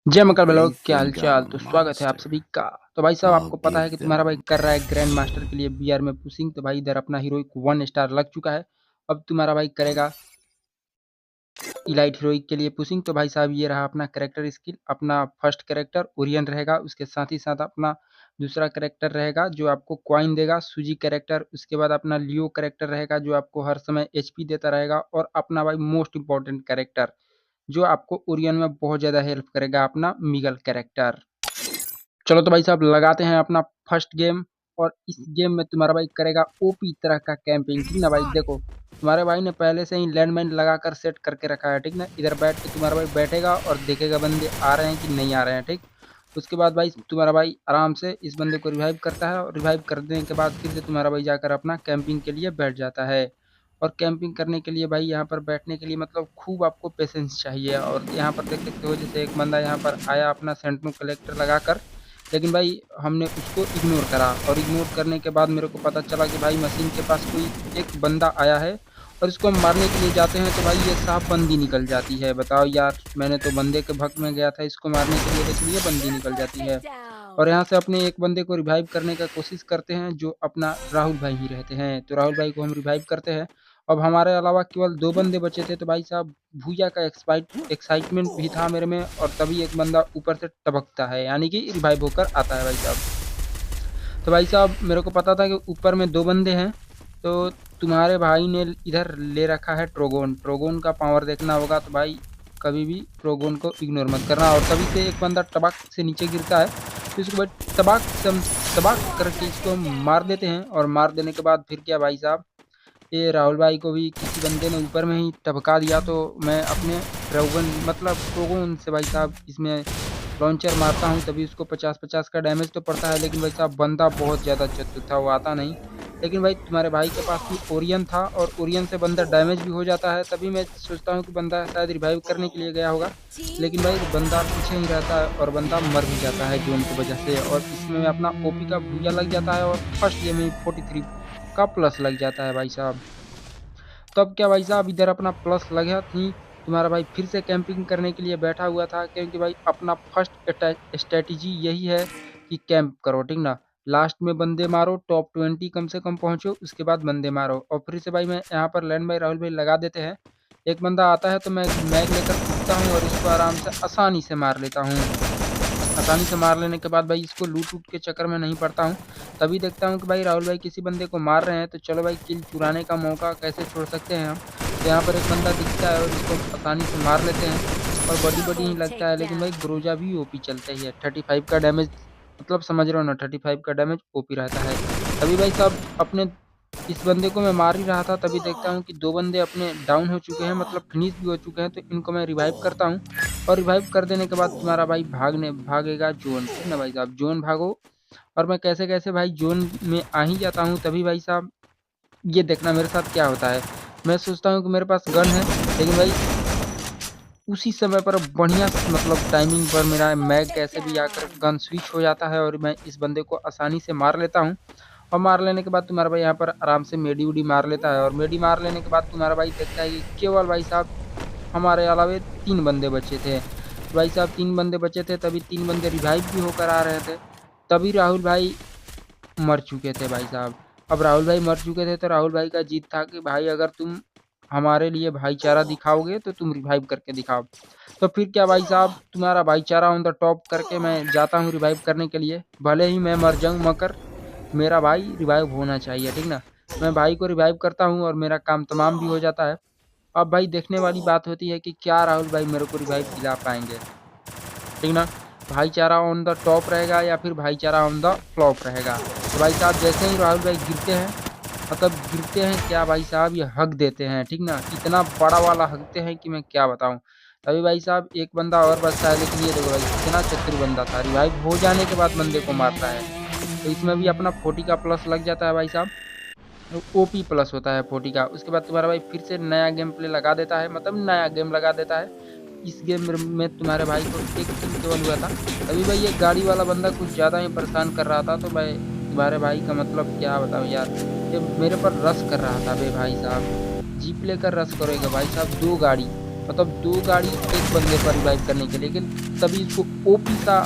जय मकर blog, I क्या हाल think चाल। I'm a तो स्वागत है आप monster. सभी का। तो भाई साहब, I'll आपको पता है give कि तुम्हारा them भाई कर रहा है ग्रैंड मास्टर के लिए बीआर में पुशिंग। तो भाई इधर अपना हीरोइक 1 स्टार लग चुका है। अब तुम्हारा भाई करेगा इलाइट हीरोइक के लिए पुशिंग। तो भाई साहब, ये रहा अपना कैरेक्टर स्किल। अपना फर्स्ट कैरेक्टर ओरियन रहेगा, उसके साथ ही साथ अपना दूसरा कैरेक्टर रहेगा जो आपको कॉइन देगा, सूजी कैरेक्टर। उसके बाद अपना लियो कैरेक्टर रहेगा जो आपको हर समय एचपी देता रहेगा। और अपना भाई मोस्ट इंपॉर्टेंट कैरेक्टर जो आपको ओरियन में बहुत ज़्यादा हेल्प करेगा, अपना मिगल कैरेक्टर। चलो तो भाई साहब, लगाते हैं अपना फर्स्ट गेम। और इस गेम में तुम्हारा भाई करेगा ओपी तरह का कैंपिंग। ठीक ना भाई, देखो तुम्हारे भाई ने पहले से ही लैंडमाइन लगाकर सेट करके रखा है। ठीक ना, इधर बैठ के तुम्हारा भाई बैठेगा और देखेगा बंदे आ रहे हैं कि नहीं आ रहे हैं। ठीक, उसके बाद भाई तुम्हारा भाई आराम से इस बंदे को रिवाइव करता है, और रिवाइव कर देने के बाद फिर से तुम्हारा भाई जाकर अपना कैंपिंग के लिए बैठ जाता है। और कैंपिंग करने के लिए भाई यहाँ पर बैठने के लिए मतलब खूब आपको पेशेंस चाहिए। और यहाँ पर देख सकते हो, जैसे एक बंदा यहाँ पर आया अपना सेंट्रो कलेक्टर लगाकर, लेकिन भाई हमने उसको इग्नोर करा। और इग्नोर करने के बाद मेरे को पता चला कि भाई मशीन के पास कोई एक बंदा आया है, और इसको हम मारने के लिए जाते हैं तो भाई ये साफ बंदी निकल जाती है। बताओ यार, मैंने तो बंदे के भक्त में गया था इसको मारने के लिए, लेकिन ये बंदी निकल जाती है। और यहाँ से अपने एक बंदे को रिवाइव करने का कोशिश करते हैं, जो अपना राहुल भाई ही रहते हैं। तो राहुल भाई को हम रिवाइव करते हैं। अब हमारे अलावा केवल 2 बंदे बचे थे। तो भाई साहब, भूया का एक्साइटमेंट भी था मेरे में, और तभी एक बंदा ऊपर से टपकता है, यानी कि रिवाइव होकर आता है भाई साहब। तो भाई साहब, मेरे को पता था कि ऊपर में 2 बंदे हैं। तो तुम्हारे भाई ने इधर ले रखा है ट्रोगोन। ट्रोगोन का पावर देखना होगा, तो भाई कभी भी ट्रोगोन को इग्नोर मत करना। और तभी से एक बंदा टबाक से नीचे गिरता है, तो इसको भाई टबाक से हम टबाक करके इसको हम मार देते हैं। और मार देने के बाद फिर क्या भाई साहब, ये राहुल भाई को भी किसी बंदे ने ऊपर में ही टपका दिया। तो मैं अपने ट्रोगन मतलब ट्रोगोन से भाई साहब इसमें लॉन्चर मारता हूँ, तभी उसको 50-50 का डैमेज तो पड़ता है। लेकिन भाई साहब, बंदा बहुत ज़्यादा चतुर था, वो आता नहीं। लेकिन भाई तुम्हारे भाई के पास भी ओरियन था, और ओरियन से बंदा डैमेज भी हो जाता है। तभी मैं सोचता हूँ कि बंदा शायद रिवाइव करने के लिए गया होगा, लेकिन भाई बंदा पीछे ही रहता है और बंदा मर भी जाता है जोन की वजह से। और इसमें अपना ओपी का भूया लग जाता है, और फर्स्ट गेम में 43 का प्लस लग जाता है भाई साहब। तब क्या भाई साहब, इधर अपना प्लस लगा थी। तुम्हारा भाई फिर से कैंपिंग करने के लिए बैठा हुआ था, क्योंकि भाई अपना फर्स्ट स्ट्रेटेजी यही है कि कैंप करो। ठीक ना, लास्ट में बंदे मारो, टॉप 20 कम से कम पहुंचो, उसके बाद बंदे मारो। और फिर से भाई मैं यहाँ पर लैंड भाई राहुल भाई लगा देते हैं। एक बंदा आता है तो मैं मैग लेकर कूदता हूँ और इसको आराम से आसानी से मार लेता हूँ। आसानी से मार लेने के बाद भाई इसको लूट वूट के चक्कर में नहीं पड़ता हूँ। तभी देखता हूँ कि भाई राहुल भाई किसी बंदे को मार रहे हैं, तो चलो भाई किल चुराने का मौका कैसे छोड़ सकते हैं हम। तो यहाँ पर एक बंदा दिखता है और इसको आसानी से मार लेते हैं, और बॉडी बॉडी ही लगता है। लेकिन भाई ग्रोजा भी ओपी चलता ही है, 35 का डैमेज, मतलब समझ रहे हो ना, 35 का डैमेज ओपी रहता है। तभी भाई साहब, अपने इस बंदे को मैं मार ही रहा था, तभी देखता हूँ कि 2 बंदे अपने डाउन हो चुके हैं, मतलब फिनिश भी हो चुके हैं। तो इनको मैं रिवाइव करता हूँ, और रिवाइव कर देने के बाद तुम्हारा भाई भागेगा जोन। ठीक ना भाई साहब, जोन भागो। और मैं कैसे-कैसे भाई जोन में आ ही जाता हूँ, तभी भाई साहब ये देखना मेरे साथ क्या होता है। मैं सोचता हूँ कि मेरे पास गन है, लेकिन भाई उसी समय पर बढ़िया मतलब टाइमिंग पर मेरा मैग कैसे भी आकर गन स्विच हो जाता है, और मैं इस बंदे को आसानी से मार लेता हूँ। और मार लेने के बाद तुम्हारा भाई यहाँ पर आराम से मेडी-वेडी मार लेता है, और मेडी मार लेने के बाद तुम्हारा भाई देखता है कि केवल भाई साहब हमारे अलावे 3 बंदे बचे थे। तो भाई साहब 3 बंदे बचे थे, तभी 3 बंदे रिवाइव भी होकर आ रहे थे। तभी राहुल भाई मर चुके थे भाई साहब। अब राहुल भाई मर चुके थे, तो राहुल भाई का जीत था कि भाई अगर तुम हमारे लिए भाईचारा दिखाओगे तो तुम रिवाइव करके दिखाओ। तो फिर क्या भाई साहब, तुम्हारा भाईचारा ऑन द टॉप करके मैं जाता हूँ रिवाइव करने के लिए। भले ही मैं मर जाऊँ, मगर मेरा भाई रिवाइव होना चाहिए। ठीक ना, मैं भाई को रिवाइव करता हूँ और मेरा काम तमाम भी हो जाता है। अब भाई देखने वाली बात होती है कि क्या राहुल भाई मेरे को रिवाइव दिला पाएँगे। ठीक ना, भाईचारा ऑन द टॉप रहेगा या फिर भाईचारा ऑन द फ्लॉप रहेगा। तो भाई साहब जैसे ही राहुल भाई गिरते हैं, मतलब गिरते हैं क्या भाई साहब, ये हग देते हैं। ठीक ना, इतना बड़ा वाला हगते हैं कि मैं क्या बताऊँ। तभी भाई साहब एक बंदा और बचता है, लेकिन ये देखो भाई कितना चतुर बंदा था, रिवाइव हो जाने के बाद बंदे को मारता है। तो इसमें भी अपना 40 का प्लस लग जाता है भाई साहब। ओपी प्लस होता है 40 का। उसके बाद तुम्हारा भाई फिर से नया गेम प्ले लगा देता है, मतलब नया गेम लगा देता है। इस गेम में तुम्हारे भाई को एक किल केवल हुआ था। तभी भाई ये गाड़ी वाला बंदा कुछ ज़्यादा ही परेशान कर रहा था, तो मैं तुम्हारे भाई का मतलब क्या बताऊँ यार, ये मेरे पर रश कर रहा था बे भाई साहब। जीप लेकर रश करेगा भाई साहब, 2 गाड़ी। मतलब 2 गाड़ी एक बंदे पर रिवाइव करने के लिए, लेकिन तभी इसको ओपी सा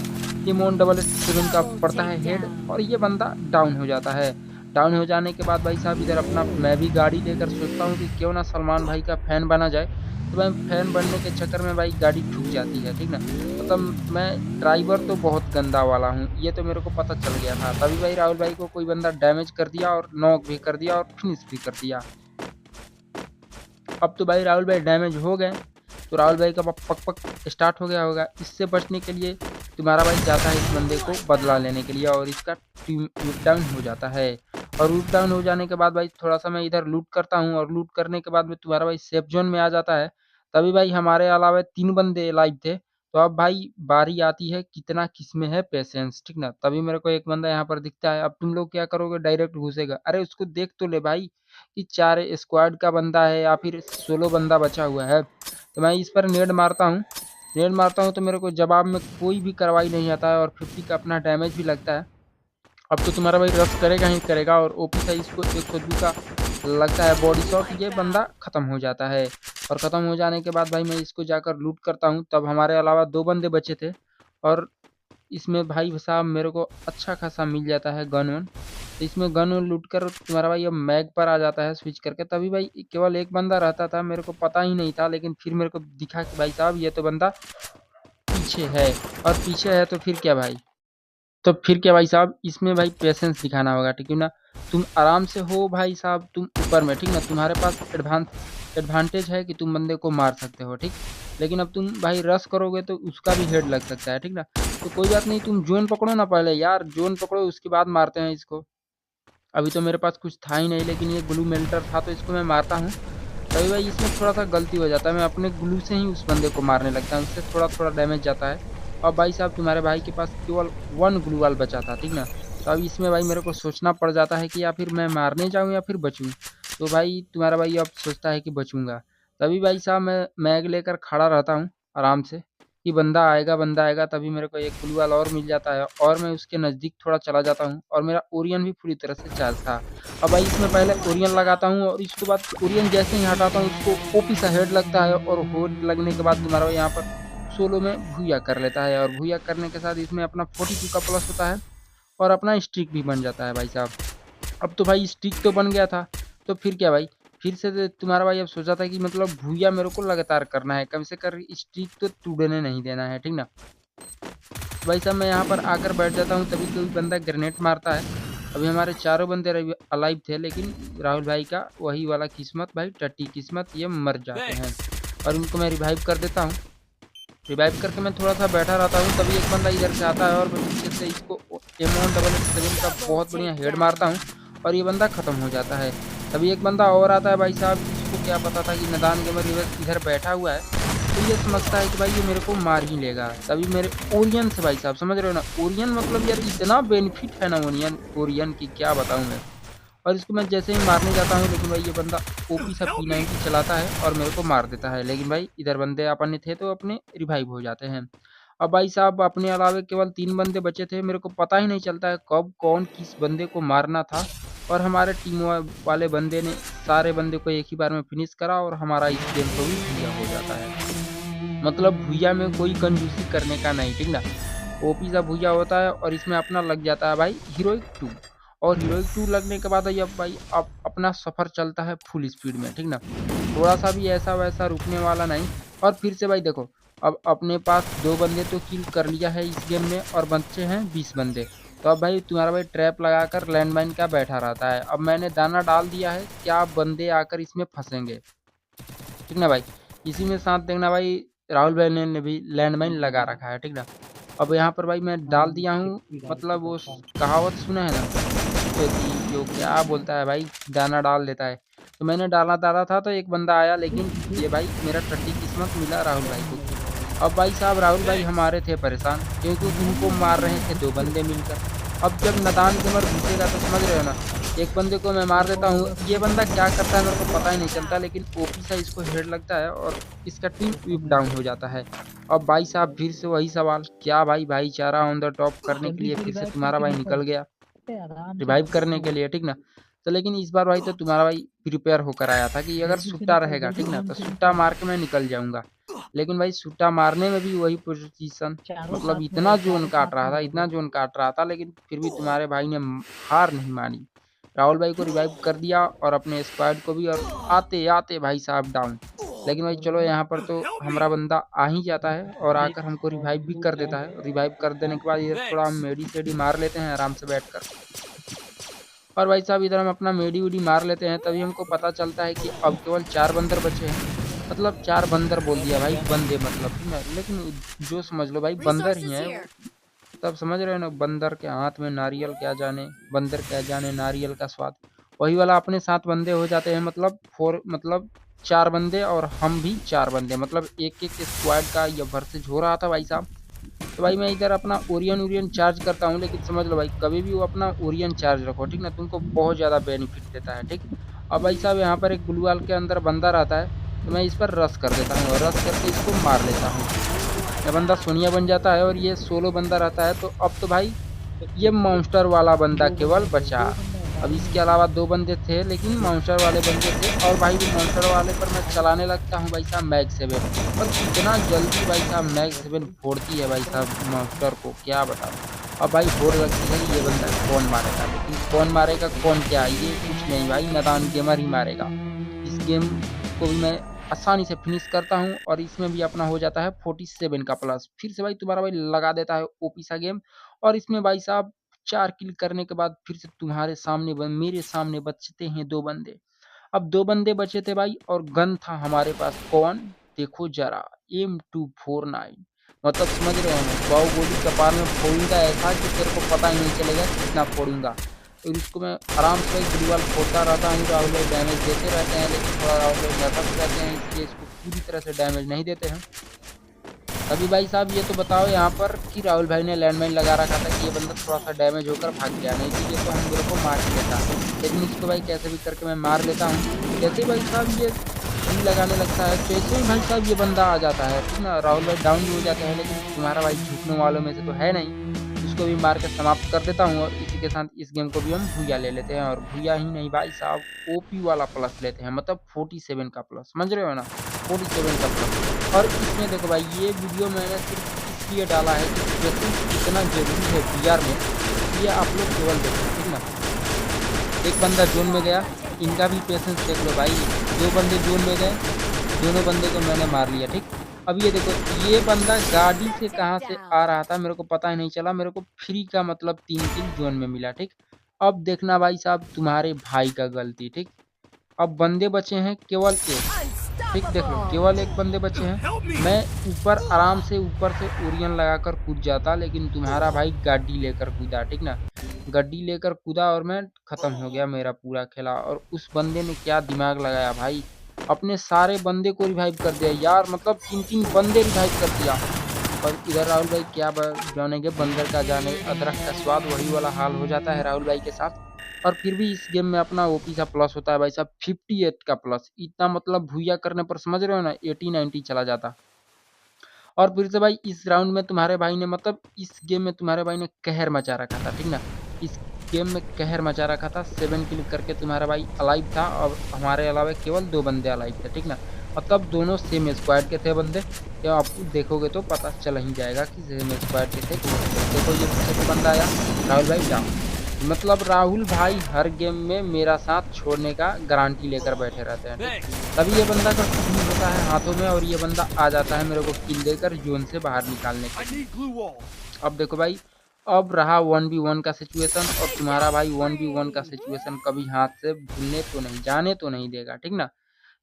M177 का पड़ता है हेड और ये बंदा डाउन हो जाता है। डाउन हो जाने के बाद भाई साहब इधर अपना मैं भी गाड़ी लेकर सोचता हूँ कि क्यों ना सलमान भाई का फ़ैन बना जाए। तो मैं फ़ैन बनने के चक्कर में भाई गाड़ी ठुक जाती है, ठीक ना? मतलब मैं ड्राइवर तो बहुत गंदा वाला हूँ, ये तो मेरे को पता चल गया था। तभी भाई राहुल भाई को कोई बंदा डैमेज कर दिया और नॉक भी कर दिया और फिनिश भी कर दिया। अब तो भाई राहुल भाई डैमेज हो गए, तो राहुल भाई का पक स्टार्ट हो गया होगा। इससे बचने के लिए तुम्हारा भाई जाता है इस बंदे को बदला लेने के लिए और इसका टीम रूट डाउन हो जाता है। और रूट डाउन हो जाने के बाद भाई थोड़ा सा मैं इधर लूट करता हूँ और लूट करने के बाद में तुम्हारा भाई सेफ जोन में आ जाता है। तभी भाई हमारे अलावा 3 बंदे लाइव थे। तो अब भाई बारी आती है कितना किसमें है पेशेंस, ठीक ना? तभी मेरे को एक बंदा यहाँ पर दिखता है। अब तुम लोग क्या करोगे, डायरेक्ट घुसेगा। अरे उसको देख तो ले भाई कि 4 स्क्वाड का बंदा है या फिर सोलो बंदा बचा हुआ है। तो मैं इस पर नेड मारता हूँ। नेड मारता हूँ तो मेरे को जवाब में कोई भी कार्रवाई नहीं आता है और 50 का अपना डैमेज भी लगता है। अब तो तुम्हारा भाई रश करेगा ही करेगा और ओपी से इसको 102 का लगता है बॉडी शॉट, ये बंदा ख़त्म हो जाता है। और ख़त्म हो जाने के बाद भाई मैं इसको जाकर लूट करता हूँ। तब हमारे अलावा 2 बंदे बचे थे और इसमें भाई साहब मेरे को अच्छा खासा मिल जाता है गन वन। तो इसमें गन वन लूट कर तुम्हारा भाई अब मैग पर आ जाता है स्विच करके। तभी भाई केवल एक बंदा रहता था, मेरे को पता ही नहीं था, लेकिन फिर मेरे को दिखा कि भाई साहब ये तो बंदा पीछे है। और पीछे है तो फिर क्या भाई, तो फिर क्या भाई साहब, इसमें भाई पेशेंस दिखाना होगा, ठीक है ना? तुम आराम से हो भाई साहब, तुम ऊपर में, ठीक ना? तुम्हारे पास एडवांटेज है कि तुम बंदे को मार सकते हो, ठीक? लेकिन अब तुम भाई रश करोगे तो उसका भी हेड लग सकता है, ठीक ना? तो कोई बात नहीं, तुम जोन पकड़ो ना पहले यार, जोन पकड़ो उसके बाद मारते हैं इसको। अभी तो मेरे पास कुछ था ही नहीं, लेकिन ये ग्लू मेल्टर था तो इसको मैं मारता हूँ। तभी भाई इसमें थोड़ा सा गलती हो जाता है, मैं अपने ग्लू से ही उस बंदे को मारने लगता हूँ, उससे थोड़ा थोड़ा डैमेज जाता है। और भाई साहब तुम्हारे भाई के पास केवल 1 ग्लू वाल बचा था, ठीक ना? तो अब इसमें भाई मेरे को सोचना पड़ जाता है कि या फिर मैं मारने जाऊँ या फिर बचूँ। तो भाई तुम्हारा भाई अब सोचता है कि बचूँगा। तभी भाई साहब मैं मैग लेकर खड़ा रहता हूँ आराम से कि बंदा आएगा, तभी मेरे को एक ग्लू वाल और मिल जाता है और मैं उसके नज़दीक थोड़ा चला जाता हूँ और मेरा ओरियन भी पूरी तरह से चार्ज था। अब भाई इसमें पहले ओरियन लगाता हूँ और इसके बाद ओरियन जैसे ही हटाता हूँ उसको ओपी सा हेड लगता है और हेड लगने के बाद तुम्हारा यहाँ पर सोलो में भूया कर लेता है और भूया करने के साथ इसमें अपना 42 का प्लस होता है और अपना स्ट्रिक भी बन जाता है भाई साहब। अब तो भाई स्ट्रिक तो बन गया था, तो फिर क्या भाई, फिर से तुम्हारा भाई अब सोचा था कि मतलब भूया मेरे को लगातार करना है, कम से कर स्ट्रिक तो टूटने नहीं देना है, ठीक ना? भाई साहब मैं यहाँ पर आकर बैठ जाता हूँ, तभी कोई बंदा ग्रेनेड मारता है। अभी हमारे चारों बंदे अलाइव थे, लेकिन राहुल भाई का वही वाला किस्मत भाई, टट्टी किस्मत, ये मर जाते हैं। और इनको मैं रिवाइव कर देता हूँ। रिवाइव करके मैं थोड़ा सा बैठा रहता हूँ, तभी एक बंदा इधर से आता है और मैं पीछे से इसको M177 का बहुत बढ़िया हेड मारता हूँ और ये बंदा ख़त्म हो जाता है। तभी एक बंदा और आता है भाई साहब, इसको क्या पता था कि नादान गेमर इधर बैठा हुआ है, तो ये समझता है कि भाई ये मेरे को मार ही लेगा। तभी मेरे ओरियन से भाई साहब, समझ रहे हो ना, ओरियन मतलब यार इतना बेनिफिट है ना ओरियन ओरियन की, क्या बताऊँ मैं। और इसको मैं जैसे ही मारने जाता हूँ, लेकिन भाई ये बंदा ओपी सा P90 चलाता है और मेरे को मार देता है। लेकिन भाई इधर बंदे अपने थे तो अपने रिवाइव हो जाते हैं। अब भाई साहब अपने अलावे केवल 3 बंदे बचे थे, मेरे को पता ही नहीं चलता है कब कौन किस बंदे को मारना था। और हमारे टीम वाले बंदे ने सारे बंदे को एक ही बार में फिनिश करा और हमारा इस गेम को भी भूया हो जाता है। मतलब भूया में कोई कंजूसी करने का नहीं, ठीक ना? ओपी सा भूया होता है और इसमें अपना लग जाता है भाई हीरोइक 2। और हीरोइक 2 लगने के बाद अब भाई अपना सफ़र चलता है फुल स्पीड में, ठीक ना? थोड़ा सा भी ऐसा वैसा रुकने वाला नहीं। और फिर से भाई देखो, अब अपने पास 2 बंदे तो किल कर लिया है इस गेम में और बचे हैं 20 बंदे। तो अब भाई तुम्हारा भाई ट्रैप लगाकर लैंडमाइन का बैठा रहता है। अब मैंने दाना डाल दिया है, क्या बंदे आकर इसमें फंसेंगे, ठीक ना भाई? इसी में साथ देखना भाई, राहुल भाई ने भी लैंडमाइन लगा रखा है, ठीक ना? अब यहाँ पर भाई मैं डाल दिया हूँ, मतलब वो कहावत सुना है ना, तो कि जो क्या बोलता है भाई, दाना डाल देता है। तो मैंने डाला था तो एक बंदा आया, लेकिन ये भाई मेरा टट्टी किस्मत मिला राहुल भाई को। अब भाई साहब राहुल भाई हमारे थे परेशान, क्योंकि उनको मार रहे थे 2 बंदे मिलकर। अब जब नादान गेमर घुसेगा तो समझ रहे हो ना, एक बंदे को मैं मार देता हूँ, ये बंदा क्या करता है मेरे को पता ही नहीं चलता, लेकिन ओपी सा इसको हेड लगता है और इसका टीम स्वीप डाउन हो जाता है। अब भाई साहब फिर से वही सवाल, क्या भाई भाईचारा ऑन द टॉप करने के लिए फिर से तुम्हारा भाई निकल गया रिवाइव करने के लिए, ठीक ना? तो लेकिन इस बार भाई तो तुम्हारा भाई प्रिपेयर होकर आया था कि अगर सुट्टा रहेगा ठीक ना, तो सुट्टा मार के मैं निकल जाऊंगा। लेकिन भाई सुट्टा मारने में भी वही पोजीशन, मतलब इतना जोन काट रहा था, इतना जोन काट रहा था, लेकिन फिर भी तुम्हारे भाई ने हार नहीं मानी। राहुल भाई को रिवाइव कर दिया और अपने स्क्वाड को भी, और आते आते भाई साहब डाउन। लेकिन भाई चलो यहाँ पर तो हमारा बंदा आ ही जाता है और आकर हमको रिवाइव भी कर देता है। रिवाइव कर देने के बाद इधर थोड़ा हम मेडी सेडी मार लेते हैं आराम से बैठकर। और भाई साहब इधर हम अपना मेडी वेडी मार लेते हैं, तभी हमको पता चलता है कि अब केवल 4 बंदर बचे हैं। मतलब 4 बंदर बोल दिया भाई, बंदे मतलब ना, लेकिन जो समझ लो भाई बंदर ही है वो। तब समझ रहे हो ना, बंदर के हाथ में नारियल क्या जाने, बंदर क्या जाने नारियल का स्वाद। वही वाला अपने 7 बंदे हो जाते हैं, मतलब 4 मतलब 4 बंदे और हम भी 4 बंदे, मतलब एक एक स्क्वाड का ये वर्सेज हो रहा था भाई साहब। तो भाई मैं इधर अपना ओरियन ओरियन चार्ज करता हूँ, लेकिन समझ लो भाई कभी भी वो अपना ओरियन चार्ज रखो ठीक ना, तुमको बहुत ज़्यादा बेनिफिट देता है ठीक। अब भाई साहब यहाँ पर एक ब्लू वाल के अंदर बंदा रहता है, तो मैं इस पर रश कर देता हूँ और रश करके इसको मार लेता हूँ। यह बंदा सोनिया बन जाता है और ये सोलो बंदा रहता है। तो अब तो भाई ये मॉन्स्टर वाला बंदा केवल बचा। अब इसके अलावा 2 बंदे थे, लेकिन मॉन्स्टर वाले बंदे थे, और भाई भी मॉन्स्टर वाले पर मैं चलाने लगता हूँ भाई साहब मैग 7। और कितना जल्दी भाई साहब मैग 7 फोड़ती है भाई साहब मॉन्स्टर को, क्या बताऊँ। अब भाई होड़ लगती है ये बंदा कौन मारेगा, लेकिन कौन मारेगा कौन क्या, ये कुछ नहीं भाई, नादान गेमर ही मारेगा। इस गेम को भी मैं आसानी से फिनिश करता हूँ और इसमें भी अपना हो जाता है 47 का प्लस। फिर से भाई तुम्हारा भाई लगा देता है ओपी सा गेम। और इसमें भाई साहब 4 किल करने के बाद फिर से तुम्हारे सामने मेरे सामने बचते हैं 2 बंदे। अब 2 बंदे बचे थे भाई, और गन था हमारे पास कौन, देखो जरा, M249। मतलब समझ रहे हो ना, बाहुबली कपार में फोड़ूंगा ऐसा कि तेरे को पता ही नहीं चलेगा कितना फोड़ूंगा। और इसको मैं आराम से ग्लूवाल फोड़ता रहता हूँ। राहुल भाई डैमेज देते रहते हैं, लेकिन थोड़ा राहुल भाई नर्वस रहते हैं, इसलिए इसको पूरी तरह से डैमेज नहीं देते हैं। अभी भाई साहब ये तो बताओ यहाँ पर कि राहुल भाई ने लैंडमाइन लगा रखा था कि ये बंदा थोड़ा सा डैमेज होकर भाग गया, नहीं तो ये तो हम लोग को मार ही लेता। लेकिन इसको भाई कैसे भी करके मैं मार लेता हूँ। जैसे भाई साहब ये भी लगाने लगता है, जैसे ही भाई साहब ये बंदा आ जाता है ठीक ना, राहुल भाई डाउन भी हो जाते हैं, लेकिन तुम्हारा भाई झुकने वालों में से तो है नहीं। इसको भी मार के समाप्त कर देता हूँ और इसी के साथ इस गेम को भी हम भूया ले लेते हैं। और भूया ही नहीं भाई साहब, ओपी वाला प्लस लेते हैं, मतलब 47 का प्लस, समझ रहे हो ना, 47 का प्लस। और इसमें देखो भाई ये वीडियो मैंने सिर्फ इसलिए डाला है कि पेशेंस इतना जरूरी है वीआर में, ये आप लोग केवल देखो ठीक ना। एक बंदा जोन में गया, इनका भी पेशेंस देख लो भाई, 2 बंदे जोन में गए, दोनों बंदे को मैंने मार लिया ठीक। अब ये देखो, ये बंदा गाड़ी से कहाँ से आ रहा था मेरे को पता ही नहीं चला, मेरे को फ्री का मतलब 3 किल जोन में मिला ठीक। अब देखना भाई साहब तुम्हारे भाई का गलती ठीक। अब बंदे बचे हैं केवल एक ठीक, देख लो केवल एक बंदे बचे हैं। मैं ऊपर आराम से ऊपर से ओरियन लगाकर कूद जाता, लेकिन तुम्हारा भाई गाड़ी लेकर कूदा ठीक ना, गड्डी लेकर कूदा और मैं खत्म हो गया मेरा पूरा खेला। और उस बंदे ने क्या दिमाग लगाया भाई, अपने सारे बंदे को रिवाइव कर दिया यार, मतलब 3-3 बंदे रिवाइव कर दिया। और इधर राहुल भाई क्या जानेंगे, बंदर का जाने अदरक का स्वाद, वही वाला हाल हो जाता है राहुल भाई के साथ। और फिर भी इस गेम में अपना ओपी सा प्लस होता है भाई साहब, 58 का प्लस, इतना मतलब भूया करने पर समझ रहे हो ना 80-90 चला जाता। और फिर से भाई इस राउंड में तुम्हारे भाई ने, मतलब इस गेम में तुम्हारे भाई ने कहर मचा रखा था ठीक ना, इस गेम में कहर मचा रखा था। 7 किल करके तुम्हारा भाई अलाइव था और हमारे अलावा केवल 2 बंदे अलाइव थे ठीक ना। और तब दोनों सेम स्क्वाड के थे बंदे, या आप देखोगे तो पता चल ही जाएगा कि सेम स्क्वाड के थे। देखो ये पीछे से बंदा आया, राहुल भाई जाओ। मतलब राहुल भाई हर गेम में मेरा साथ छोड़ने का गारंटी लेकर बैठे रहते हैं। तभी ये बंदा का कुछ नहीं होता है हाथों में, और ये बंदा आ जाता है मेरे को किल देकर जोन से बाहर निकालने के। अब देखो भाई, अब रहा 1v1 का सिचुएशन, और तुम्हारा भाई 1v1 का सिचुएशन कभी हाथ से भूलने तो नहीं, जाने तो नहीं देगा ठीक ना।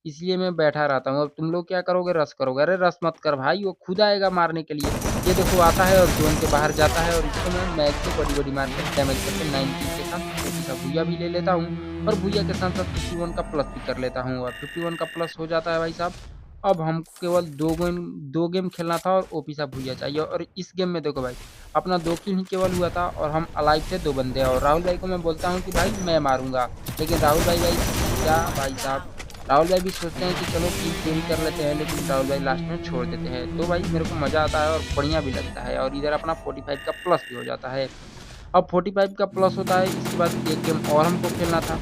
इसलिए मैं बैठा रहता हूँ। अब तुम लोग क्या करोगे, रस करोगे, अरे रस मत कर भाई, वो खुद आएगा मारने के लिए। ये देखो आता है और जोन के बाहर जाता है, और इसको मैं मैच से बड़ी बड़ी मार कर डैमेज करके 90 के साथ छोटी सा भूया भी ले लेता हूँ, और भूया के साथ साथ 51 का प्लस भी कर लेता हूँ, और 51 का प्लस हो जाता है भाई साहब। अब हमको केवल 2 गेम खेलना था और ओपी सा भूया चाहिए। और इस गेम में देखो भाई अपना 2 किल ही केवल हुआ था, और हम अलाइव थे 2 बंदे। और राहुल भाई को मैं बोलता हूँ कि भाई मैं मारूंगा, लेकिन राहुल भाई क्या भाई साहब, राहुल भाई भी सोचते हैं कि चलो किल चोरी कर लेते हैं, लेकिन राहुल भाई लास्ट में छोड़ देते हैं। तो भाई मेरे को मज़ा आता है और बढ़िया भी लगता है, और इधर अपना 45 का प्लस भी हो जाता है। अब 45 का प्लस होता है, इसके बाद एक गेम और हमको खेलना था।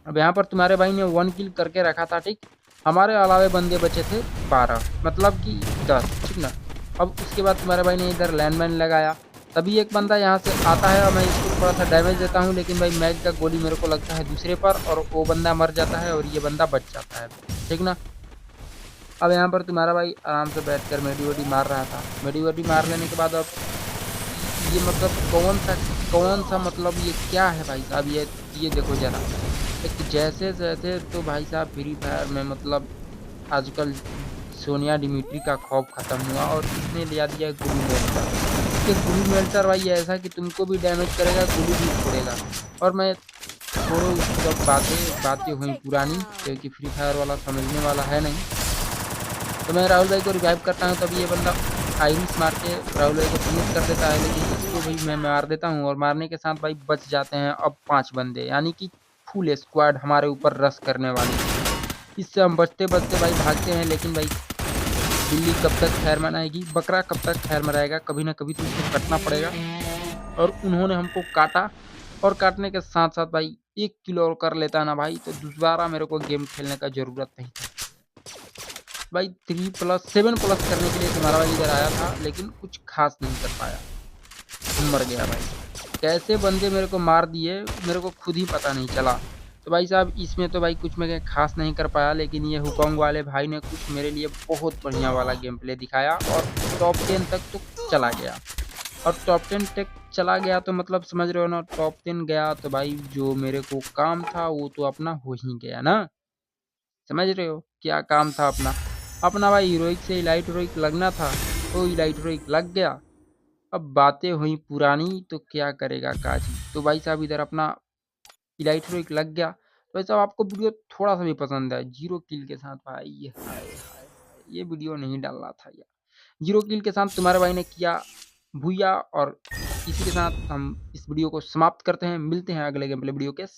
अब यहाँ पर तुम्हारे भाई ने 1 किल करके रखा था, ठीक। हमारे अलावे बंदे बचे थे 12, मतलब कि 10, ठीक ना। अब उसके बाद तुम्हारे भाई ने इधर लैंडमाइन लगाया, तभी एक बंदा यहाँ से आता है और मैं इसको थोड़ा सा डैमेज देता हूँ, लेकिन भाई मैग का गोली मेरे को लगता है दूसरे पर और वो बंदा मर जाता है और ये बंदा बच जाता है, ठीक ना। अब यहाँ पर तुम्हारा भाई आराम से बैठकर मेडी वेडी मार रहा था। मेडी वेडी मार लेने के बाद अब ये मतलब कौन सा मतलब ये क्या है भाई साहब, ये देखो जरा। एक जैसे जैसे तो भाई साहब फ्री फायर में मतलब आजकल सोनिया डिमिट्री का खौफ खत्म हुआ और इसने लिया दिया गुरु मेल्टर। ये गुरु मेल्टर भाई ऐसा कि तुमको भी डैमेज करेगा, गोली भी छोड़ेगा। और मैं छोड़ो सब बातें बातें हुई पुरानी, क्योंकि फ्री फायर वाला समझने वाला है नहीं। तो मैं राहुल भाई को रिवाइव करता हूँ, तभी ये बंदा आइरिस मार के राहुल भाई को फिनिश कर देता है, लेकिन इसको भी मैं मार देता हूँ और मारने के साथ भाई बच जाते हैं अब 5 बंदे, यानी कि फुल स्क्वाड हमारे ऊपर रश करने वाली थी। इससे हम बचते बचते भाई भागते हैं, लेकिन भाई बिल्ली कब तक खैर मनाएगी, बकरा कब तक खैर मनाएगा, कभी ना कभी तो उसको कटना पड़ेगा। और उन्होंने हमको काटा और काटने के साथ साथ भाई 1 किल और कर लेता ना भाई, तो दोबारा मेरे को गेम खेलने का ज़रूरत नहीं था। भाई 7+ करने के लिए तुम्हारा भाई इधर आया था, लेकिन कुछ खास नहीं कर पाया, मर गया भाई। कैसे बंदे मेरे को मार दिए मेरे को खुद ही पता नहीं चला। तो भाई साहब इसमें तो भाई कुछ मैं खास नहीं कर पाया, लेकिन ये हुकोंग वाले भाई ने कुछ मेरे लिए बहुत बढ़िया वाला गेम प्ले दिखाया और टॉप 10 तक तो चला गया। और टॉप 10 तक चला गया तो मतलब समझ रहे हो ना, टॉप 10 गया तो भाई जो मेरे को काम था वो तो अपना हो ही गया ना। समझ रहे हो क्या काम था अपना। अपना भाई हीरोइक से इलाइट हीरोइक लगना था, तो इलाइट हीरोइक लग गया। अब बातें हुई पुरानी तो क्या करेगा काजी। तो भाई साहब इधर अपना इलाइट हीरोइक लग गया। तो भाई साहब आपको वीडियो थोड़ा सा भी पसंद है 0 किल के साथ भाई, हाय हाय हाय, ये वीडियो नहीं डालना था यार। 0 किल के साथ तुम्हारे भाई ने किया भूया। और इसी के साथ हम इस वीडियो को समाप्त करते हैं, मिलते हैं अगले गेम प्ले वीडियो के